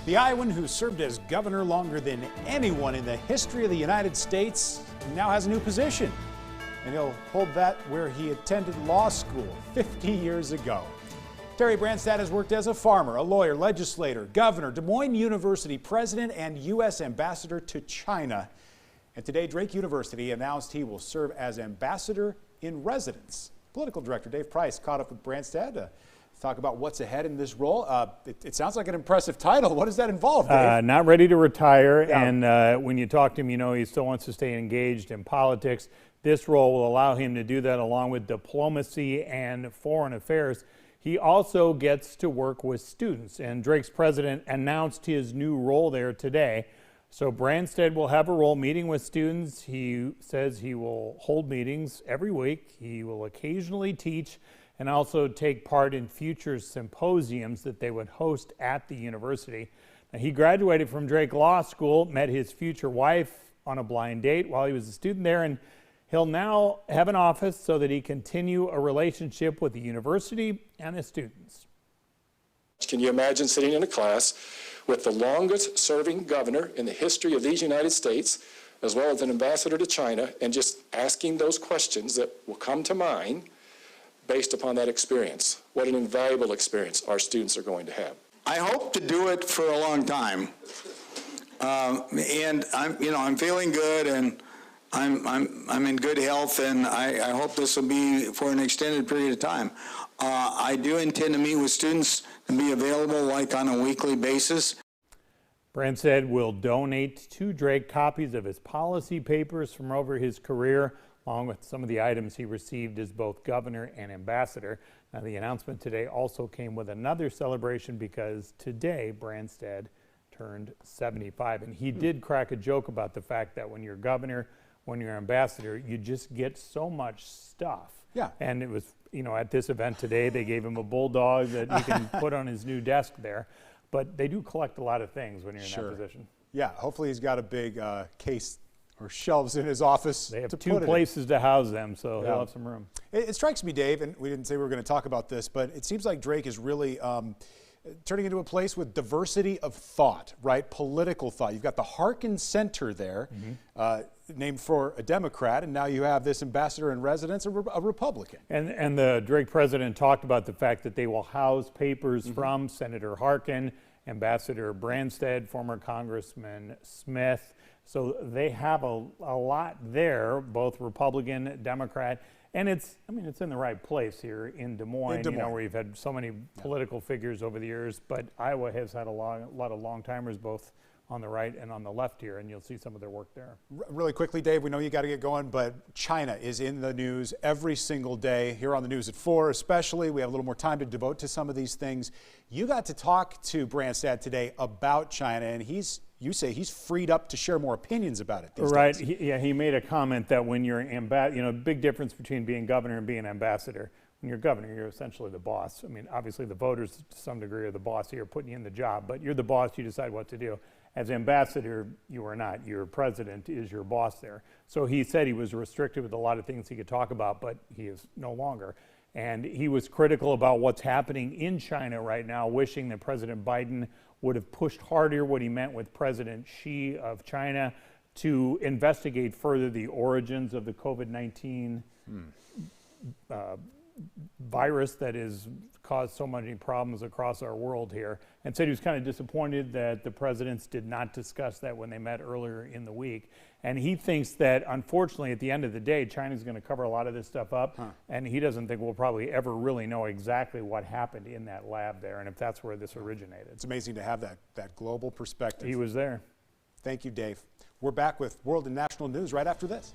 The Iowan who served as governor longer than anyone in the history of the United States now has a new position. And he'll hold that where he attended law school 50 years ago. Terry Branstad has worked as a farmer, a lawyer, legislator, governor, Des Moines University president, and U.S. ambassador to China. And today, Drake University announced he will serve as ambassador in residence. Political director Dave Price caught up with Branstad to talk about what's ahead in this role. It sounds like an impressive title. What does that involve, Dave? Not ready to retire, yeah. And when you talk to him, you know he still wants to stay engaged in politics. This role will allow him to do that along with diplomacy and foreign affairs. He also gets to work with students, and Drake's president announced his new role there today. So Branstad will have a role meeting with students. He says he will hold meetings every week. He will occasionally teach and also take part in future symposiums that they would host at the university. Now, he graduated from Drake Law School, met his future wife on a blind date while he was a student there, and he'll now have an office so that he continue a relationship with the university and the students. Can you imagine sitting in a class with the longest serving governor in the history of these United States, as well as an ambassador to China, and just asking those questions that will come to mind based upon that experience? What an invaluable experience our students are going to have. I hope to do it for a long time. And I'm feeling good, and I'm in good health, and I hope this will be for an extended period of time. I do intend to meet with students and be available like on a weekly basis. Branstad will donate to Drake copies of his policy papers from over his career, along with some of the items he received as both governor and ambassador. Now, the announcement today also came with another celebration because today Branstad turned 75, and he did crack a joke about the fact that when you're governor, when you're ambassador, you just get so much stuff. Yeah. And it was, at this event today, they gave him a bulldog that he can put on his new desk there. But they do collect a lot of things when you're in that position. Yeah, hopefully he's got a big case or shelves in his office. They have two places to house them, so yeah. He'll have some room. It strikes me, Dave, and we didn't say we were going to talk about this, but it seems like Drake is really turning into a place with diversity of thought, right? Political thought. You've got the Harkin Center there, named for a Democrat, and now you have this ambassador in residence, a Republican. And the Drake president talked about the fact that they will house papers from Senator Harkin, Ambassador Branstad, former Congressman Smith. So they have a lot there, both Republican, Democrat, and it's in the right place here in Des Moines, where we've had so many political figures over the years, but Iowa has had a lot of long-timers both on the right and on the left here, and you'll see some of their work there. Really quickly, Dave, we know you got to get going, but China is in the news every single day here on the News at 4 especially. We have a little more time to devote to some of these things. You got to talk to Branstad today about China, and you say he's freed up to share more opinions about it these days. He made a comment that when you're big difference between being governor and being ambassador. When you're governor, you're essentially the boss. Obviously the voters to some degree are the boss here, putting you in the job, but you're the boss, you decide what to do. As ambassador, you are not. Your president is your boss there. So he said he was restricted with a lot of things he could talk about, but he is no longer. And he was critical about what's happening in China right now, wishing that President Biden would have pushed harder what he meant with President Xi of China to investigate further the origins of the COVID-19 virus that has caused so many problems across our world here, and said he was kind of disappointed that the presidents did not discuss that when they met earlier in the week. And he thinks that, unfortunately, at the end of the day, China's going to cover a lot of this stuff up, and he doesn't think we'll probably ever really know exactly what happened in that lab there and if that's where this originated. It's amazing to have that global perspective. He was there. Thank you, Dave. We're back with world and national news right after this.